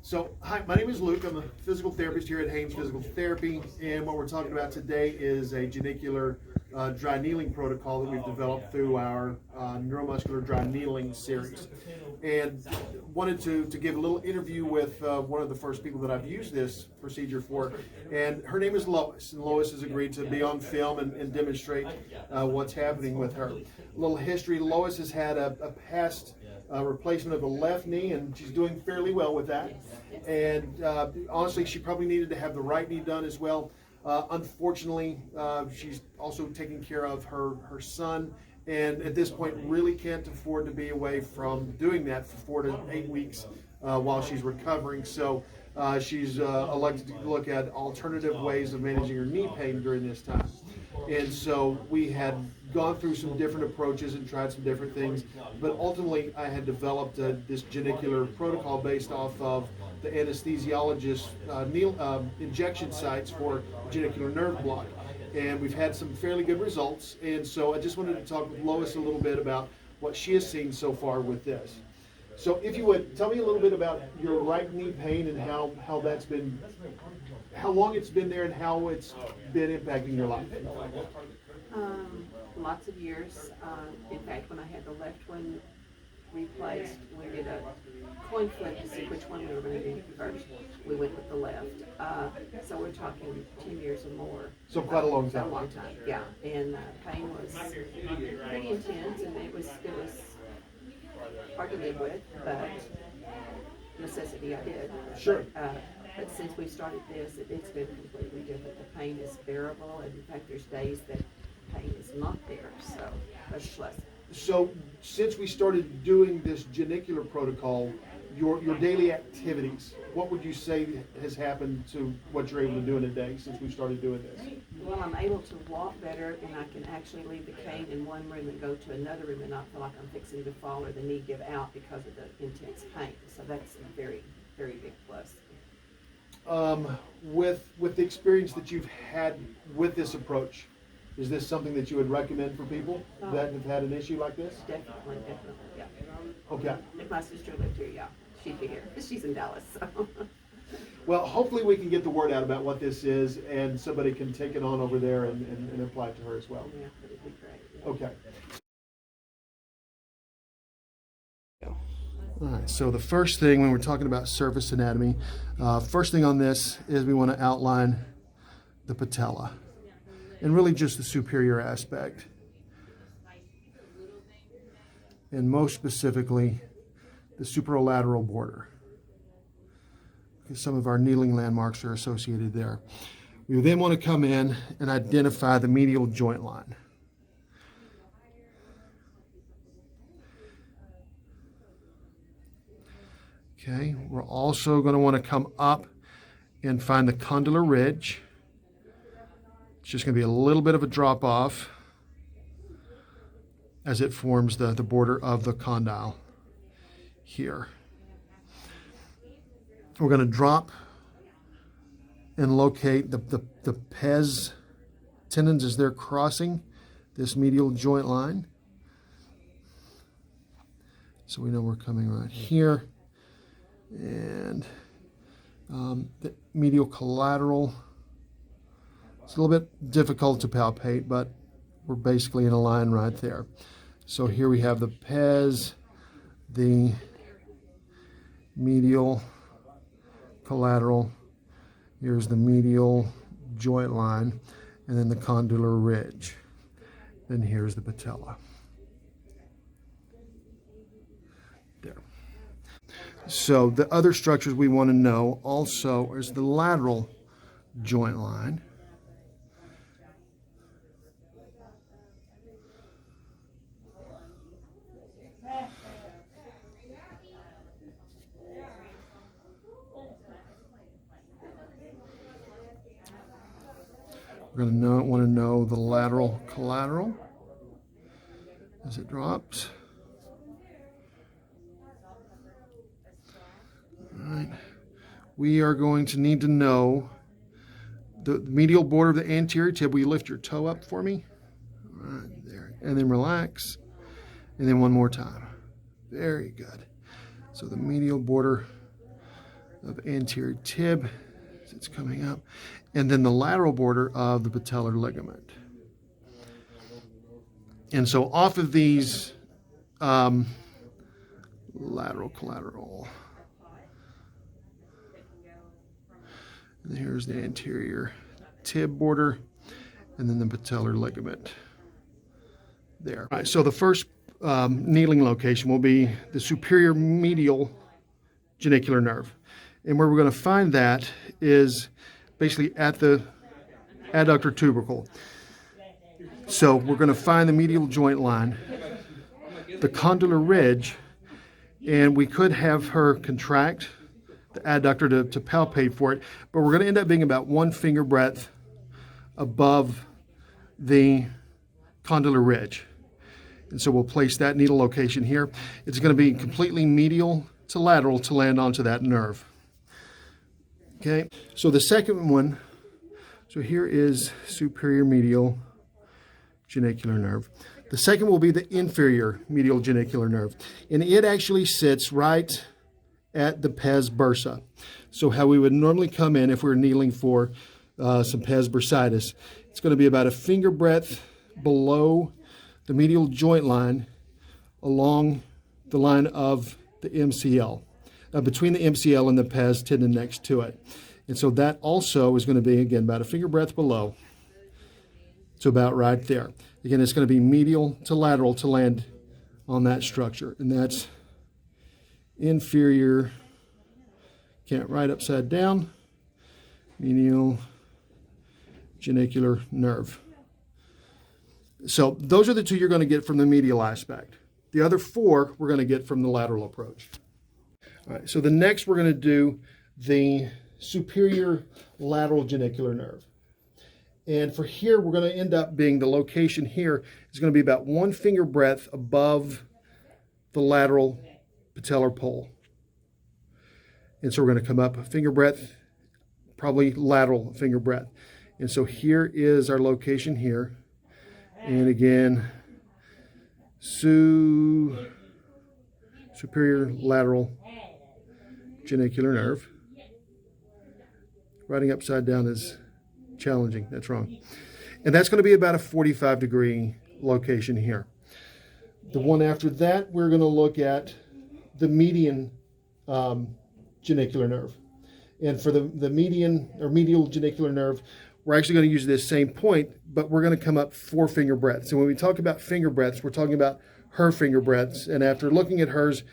So, hi, my name is Luke. I'm a physical therapist here at Haynes Physical Therapy, and what we're talking about today is a genicular dry needling protocol that we've developed through our neuromuscular dry needling series. And wanted to give a little interview with one of the first people that I've used this procedure for, and her name is Lois, and Lois has agreed to be on film and demonstrate what's happening with her. A little history: Lois has had a past replacement of the left knee, and she's doing fairly well with that. And honestly, she probably needed to have the right knee done as well. Unfortunately, she's also taking care of her son, and at this point really can't afford to be away from doing that for 4 to 8 weeks while she's recovering. So she's elected to look at alternative ways of managing her knee pain during this time. And so we had gone through some different approaches and tried some different things, but ultimately I had developed this genicular protocol based off of the anesthesiologist's injection sites for genicular nerve block. And we've had some fairly good results. And so I just wanted to talk with Lois a little bit about what she has seen so far with this. So if you would, tell me a little bit about your right knee pain and how that's been, how long it's been there and how it's been impacting your life. Lots of years. In fact, when I had the left one replaced, we did a coin flip to see which one we were going to do first. We went with the left. So we're talking 10 years or more. So quite a long time. A long time, yeah. And pain was pretty intense, and it was hard to live with, but necessity I did. Sure. But since we started this, it's been completely different. The pain is bearable, and in fact, there's days that pain is not there, so that's a blessing. So since we started doing this genicular protocol, your daily activities, what would you say has happened to what you're able to do in a day since we started doing this? Well, I'm able to walk better, and I can actually leave the cane in one room and go to another room and not feel like I'm fixing to fall or the knee give out because of the intense pain. So that's a very, very big plus. With the experience that you've had with this approach, is this something that you would recommend for people that have had an issue like this? Definitely, yeah. Okay. If my sister lived here, yeah, she'd be here. She's in Dallas, so. Well, hopefully we can get the word out about what this is, and somebody can take it on over there and apply it to her as well. Yeah, that'd be great. Yeah. Okay. All right, so the first thing when we're talking about surface anatomy, first thing on this is we want to outline the patella, and really just the superior aspect. And most specifically, the superolateral border. Because some of our needling landmarks are associated there. We then want to come in and identify the medial joint line. Okay, we're also going to want to come up and find the condylar ridge. It's just going to be a little bit of a drop off as it forms the border of the condyle here. We're going to drop and locate the pes tendons as they're crossing this medial joint line. So we know we're coming right here. And the medial collateral, it's a little bit difficult to palpate, but we're basically in a line right there. So here we have the pes, the medial collateral, here's the medial joint line, and then the condylar ridge. Then here's the patella. There. So the other structures we want to know also is the lateral joint line. We're going to want to know the lateral collateral as it drops. All right. We are going to need to know the medial border of the anterior tib. Will you lift your toe up for me? All right, there. And then relax. And then one more time. Very good. So the medial border of anterior tib as it's coming up, and then the lateral border of the patellar ligament. And so off of these lateral collateral, and here's the anterior tib border, and then the patellar ligament there. All right, so the first needling location will be the superior medial genicular nerve. And where we're going to find that is basically at the adductor tubercle. So we're going to find the medial joint line, the condylar ridge, and we could have her contract the adductor to palpate for it, but we're going to end up being about 1 finger breadth above the condylar ridge. And so we'll place that needle location here. It's going to be completely medial to lateral to land onto that nerve. Okay, so the second one, so here is superior medial genicular nerve. The second will be the inferior medial genicular nerve, and it actually sits right at the pes bursa. So how we would normally come in if we were kneeling for some pes bursitis, it's going to be about a finger breadth below the medial joint line along the line of the MCL, between the MCL and the pes tendon next to it. And so that also is going to be, again, about a finger breadth below. So about right there. Again, it's going to be medial to lateral to land on that structure. And that's inferior, can't write upside down, medial genicular nerve. So those are the two you're going to get from the medial aspect. The other 4 we're going to get from the lateral approach. All right, so the next we're going to do the superior lateral genicular nerve. And for here, we're going to end up being, the location here is going to be about 1 finger breadth above the lateral patellar pole. And so we're going to come up a finger breadth, probably lateral finger breadth. And so here is our location here. And again, superior lateral genicular nerve. Writing upside down is challenging. That's wrong. And that's going to be about a 45-degree location here. The one after that, we're going to look at the median genicular nerve. And for the median or medial genicular nerve, we're actually going to use this same point, but we're going to come up 4 finger breadths. And when we talk about finger breadths, we're talking about her finger breadths. And after looking at hers,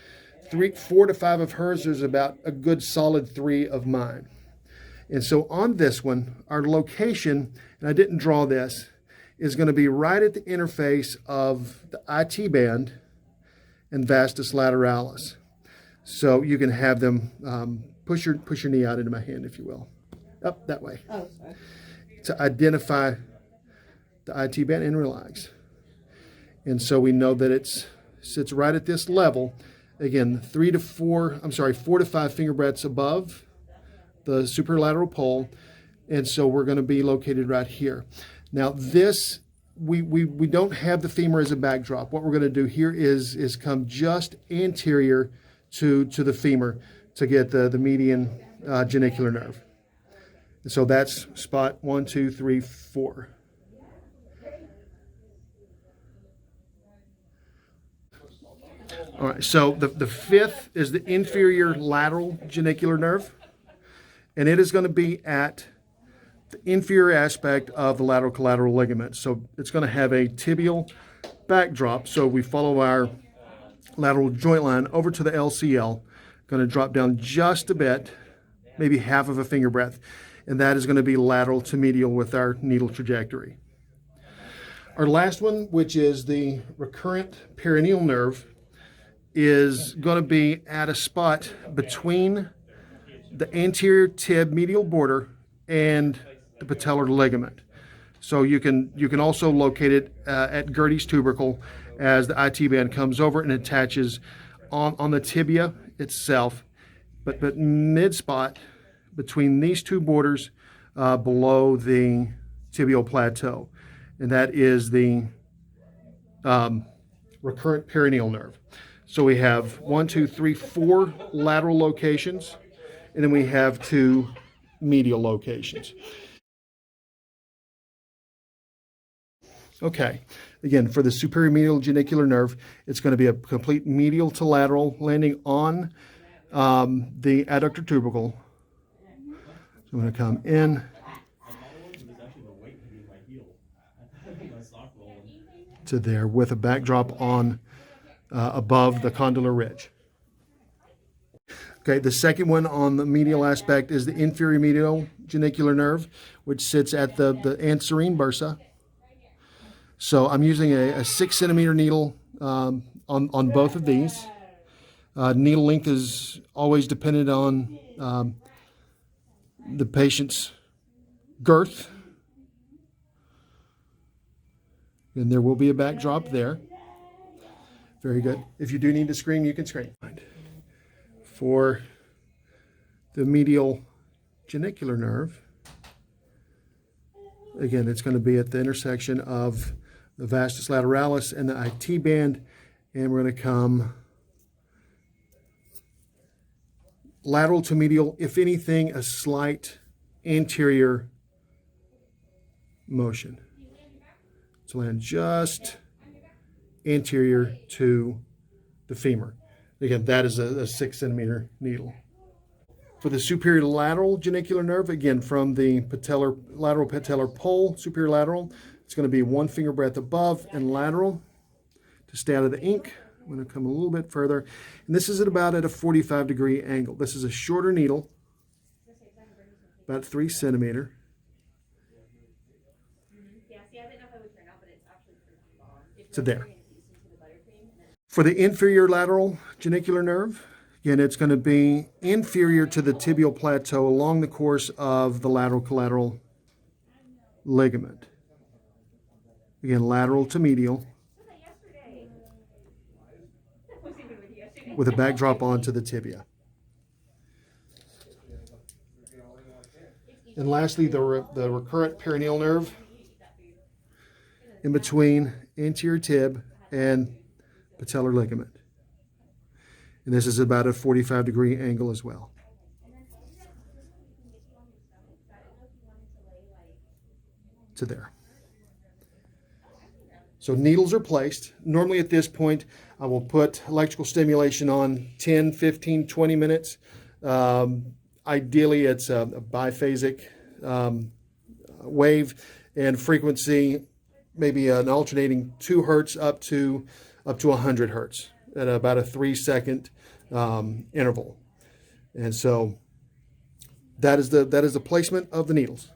4 to 5 of hers, there's about a good solid 3 of mine. And so on this one, our location, and I didn't draw this, is going to be right at the interface of the IT band and vastus lateralis. So you can have them push your knee out into my hand, if you will, up that way. Oh, sorry. To identify the IT band and relax. And so we know that it sits right at this level. Again, 4 to 5 finger breadths above the superlateral pole, and so we're going to be located right here. Now this, we don't have the femur as a backdrop. What we're going to do here is come just anterior to the femur to get the median genicular nerve. And so that's spot 1, 2, 3, 4. All right, so the 5th is the inferior lateral genicular nerve. And it is going to be at the inferior aspect of the lateral collateral ligament. So it's going to have a tibial backdrop. So we follow our lateral joint line over to the LCL, going to drop down just a bit, maybe half of a finger breadth. And that is going to be lateral to medial with our needle trajectory. Our last one, which is the recurrent perineal nerve, is going to be at a spot between the anterior tib medial border and the patellar ligament. So you can also locate it at Gertie's tubercle as the IT band comes over and attaches on the tibia itself, but mid spot between these 2 borders below the tibial plateau, and that is the recurrent perineal nerve. So we have 1, 2, 3, 4 lateral locations. and then we have 2 medial locations. Okay, again, for the superior medial genicular nerve, it's going to be a complete medial to lateral landing on the adductor tubercle. So I'm going to come in to there with a backdrop on above the condylar ridge. Okay, the second one on the medial aspect is the inferior medial genicular nerve, which sits at the anserine bursa. So I'm using a 6 centimeter needle on both of these. Needle length is always dependent on the patient's girth. And there will be a backdrop there. Very good. If you do need to scream, you can scream. For the medial genicular nerve, again, it's going to be at the intersection of the vastus lateralis and the IT band, and we're going to come lateral to medial, if anything, a slight anterior motion. So land just anterior to the femur. Again, that is a 6 centimeter needle. For the superior lateral genicular nerve, again, from the lateral patellar pole, superior lateral, it's going to be 1 finger breadth above and lateral to stay out of the ink. I'm going to come a little bit further. And this is at about at a 45-degree angle. This is a shorter needle, about 3 centimeter. To there. For the inferior lateral genicular nerve, again, it's going to be inferior to the tibial plateau along the course of the lateral collateral ligament. Again, lateral to medial with a backdrop onto the tibia. And lastly, the recurrent perineal nerve in between anterior tib and patellar ligament. And this is about a 45-degree angle as well. To there. So needles are placed. Normally at this point, I will put electrical stimulation on 10, 15, 20 minutes. Ideally, it's a biphasic wave, and frequency maybe an alternating 2 hertz up to 100 hertz at about a 3-second interval. And so that is the placement of the needles.